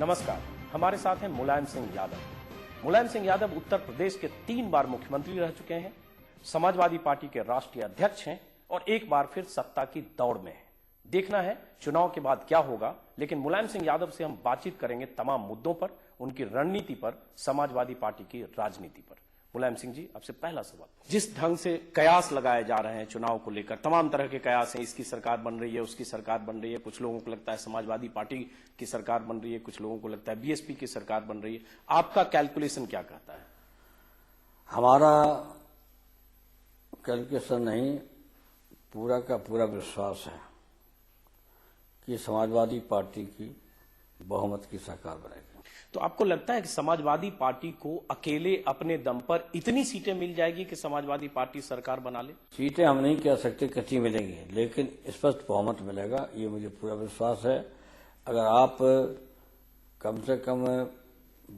नमस्कार, हमारे साथ हैं मुलायम सिंह यादव। मुलायम सिंह यादव उत्तर प्रदेश के 3 बार मुख्यमंत्री रह चुके हैं, समाजवादी पार्टी के राष्ट्रीय अध्यक्ष हैं और एक बार फिर सत्ता की दौड़ में हैं। देखना है चुनाव के बाद क्या होगा, लेकिन मुलायम सिंह यादव से हम बातचीत करेंगे तमाम मुद्दों पर, उनकी रणनीति पर, समाजवादी पार्टी की राजनीति पर। मुलायम सिंह जी, आपसे पहला सवाल, जिस ढंग से कयास लगाए जा रहे हैं चुनाव को लेकर, तमाम तरह के कयास हैं, इसकी सरकार बन रही है, उसकी सरकार बन रही है, कुछ लोगों को लगता है समाजवादी पार्टी की सरकार बन रही है, कुछ लोगों को लगता है बीएसपी की सरकार बन रही है, आपका कैलकुलेशन क्या कहता है? हमारा कैलकुलेशन नहीं, पूरा का पूरा विश्वास है कि समाजवादी पार्टी की बहुमत की सरकार बनेगी। तो आपको लगता है कि समाजवादी पार्टी को अकेले अपने दम पर इतनी सीटें मिल जाएगी कि समाजवादी पार्टी सरकार बना ले? सीटें हम नहीं कह सकते कितनी मिलेंगी, लेकिन स्पष्ट बहुमत मिलेगा, ये मुझे पूरा विश्वास है। अगर आप कम से कम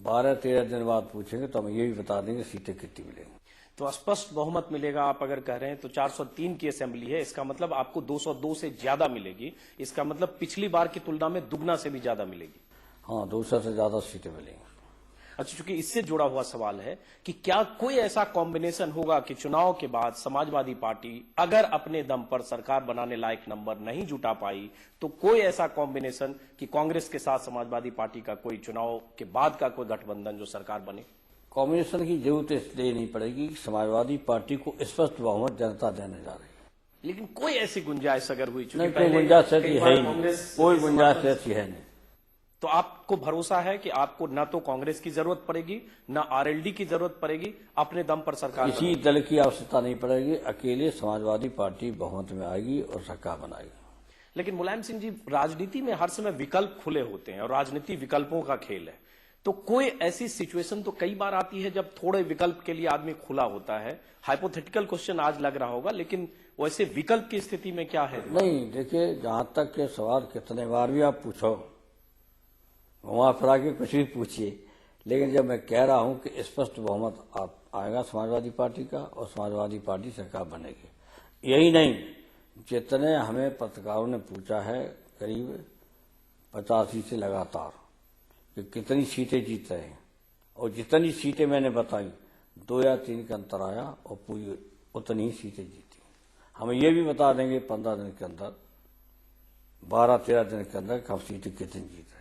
12-13 दिन बाद पूछेंगे तो हम ये भी बता देंगे सीटें कितनी मिलेंगी। तो स्पष्ट बहुमत मिलेगा आप अगर कह रहे हैं, तो 403 की असेंबली है, इसका मतलब आपको 202 से ज्यादा मिलेगी, इसका मतलब पिछली बार की तुलना में दुगना से भी ज्यादा मिलेगी। हाँ, 200 से ज्यादा सीटें मिलेंगी। अच्छा, चूंकि इससे जुड़ा हुआ सवाल है कि क्या कोई ऐसा कॉम्बिनेशन होगा कि चुनाव के बाद समाजवादी पार्टी अगर अपने दम पर सरकार बनाने लायक नंबर नहीं जुटा पाई, तो कोई ऐसा कॉम्बिनेशन कि कांग्रेस के साथ समाजवादी पार्टी का कोई चुनाव के बाद का कोई गठबंधन जो सरकार बने? कॉम्बिनेशन की जरूरत इसलिए नहीं पड़ेगी कि समाजवादी पार्टी को स्पष्ट बहुमत जनता देने जा रही है। लेकिन कोई ऐसी गुंजाइश अगर हुई, नहीं, कोई गुंजाइश ऐसी है ही नहीं, कोई गुंजाइश ऐसी है नहीं। तो आपको भरोसा है कि आपको न तो कांग्रेस की जरूरत पड़ेगी, न आरएलडी की जरूरत पड़ेगी, अपने दम पर सरकार किसी दल की आवश्यकता नहीं पड़ेगी, अकेले समाजवादी पार्टी बहुमत में आएगी और सरकार बनाएगी। लेकिन मुलायम सिंह जी, राजनीति में हर समय विकल्प खुले होते हैं और राजनीति विकल्पों का खेल है। तो कोई ऐसी सिचुएशन तो कई बार आती है जब थोड़े विकल्प के लिए आदमी खुला होता है। हाइपोथेटिकल क्वेश्चन आज लग रहा होगा, लेकिन वैसे विकल्प की स्थिति में क्या है? नहीं, देखिए, जहां तक के सवाल कितने बार भी आप पूछो, घुमा फिरा के कुछ भी पूछिए, लेकिन जब मैं कह रहा हूं कि स्पष्ट बहुमत आएगा समाजवादी पार्टी का और समाजवादी पार्टी सरकार बनेगी। यही नहीं, जितने हमें पत्रकारों ने पूछा है, करीब 85 से लगातार, कि कितनी सीटें जीत रहे हैं, और जितनी सीटें मैंने बताई 2 या 3 का अंतर आया और पूरी उतनी ही सीटें जीती। हम ये भी बता देंगे 15 दिन के अंदर, 12-13 दिन के अंदर हम सीटें कितनी जीत रहे हैं।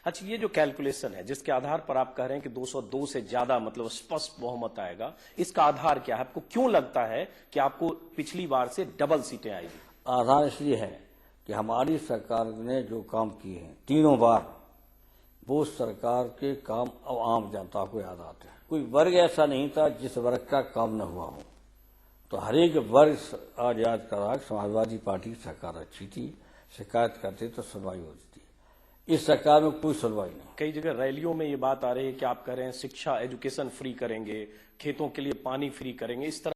अच्छा, ये जो कैलकुलेशन है जिसके आधार पर आप कह रहे हैं कि 202 से ज्यादा मतलब स्पष्ट बहुमत आएगा, इसका आधार क्या है? आपको क्यों लगता है कि आपको पिछली बार से डबल सीटें आएगी? आधार इसलिए है कि हमारी सरकार ने जो काम किए हैं तीनों बार, वो सरकार के काम अब आम जनता को याद आते हैं। कोई वर्ग ऐसा नहीं था जिस वर्ग का काम न हुआ हो, तो हर एक वर्ग आज याद कर रहा है समाजवादी पार्टी की सरकार अच्छी थी, शिकायत करते तो सुनवाई होती थी। इस सरकार में कोई सुनवाई नहीं। कई जगह रैलियों में ये बात आ रही है कि आप कह रहे हैं शिक्षा, एजुकेशन फ्री करेंगे, खेतों के लिए पानी फ्री करेंगे, इस तरह